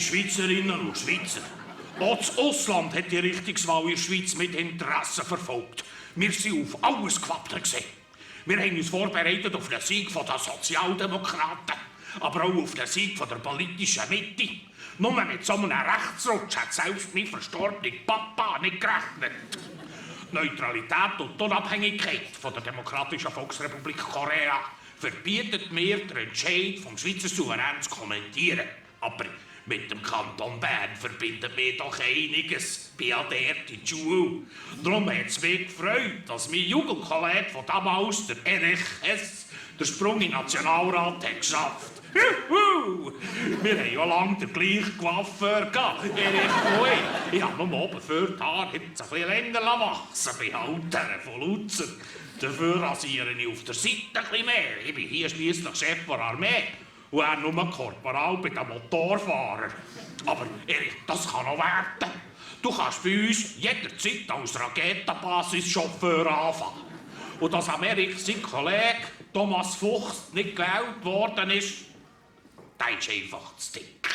Schweizerinnen und Schweizer, auch das Ausland hat die Richtungswahl in der Schweiz mit Interesse verfolgt. Wir waren auf alles gewappnet. Wir haben uns vorbereitet auf den Sieg der Sozialdemokraten, aber auch auf den Sieg der politischen Mitte. Nur mit so einem Rechtsrutsch hat selbst mein verstorbener Papa nicht gerechnet. Neutralität und die Unabhängigkeit von der Demokratischen Volksrepublik Korea verbietet mir, den Entscheid vom Schweizer Souverän zu kommentieren. Aber mit dem Kanton Bern verbindet mich doch einiges. Ich bin ja dort in die Schule. Darum hat es mich gefreut, dass mein Jugendkollege von damals, der Erich Hess, den Sprung in den Nationalrat hat geschafft. Wir haben ja lange den gleichen Coiffeur gehabt. Erich und ich habe nur oben für die Haare jetzt ein bisschen länger wachsen. Ich bin Alter von Lutzer. Dafür rasiere ich auf der Seite ein bisschen mehr. Ich bin hier schliesslich Chef der Armee. Und er nur Korporal bei den Motorfahrern. Aber Erich, das kann noch werden. Du kannst bei uns jederzeit als Raketenbasischauffeur anfangen. Und dass am Erich sein Kollege Thomas Fuchs nicht gewählt worden ist, der ist einfach zu dick.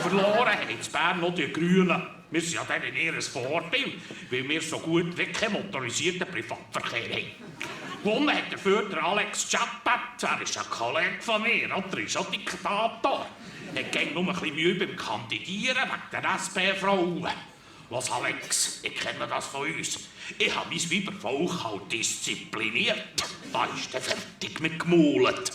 Verloren haben in Bern noch die Grünen. Wir sind ja denen ihr Vorbild, weil wir so gut wie keinen motorisierten Privatverkehr haben. Gewonnen hat dafür der Alex Chapat. Er ist ein Kollege von mir, oder? Er ist auch Diktator. Er hat nur ein bisschen Mühe beim Kandidieren wegen der SP-Frauen. Los, Alex, ich kenne das von uns. Ich habe mein Weibervolk halt diszipliniert. Da ist er fertig mit gemaulet.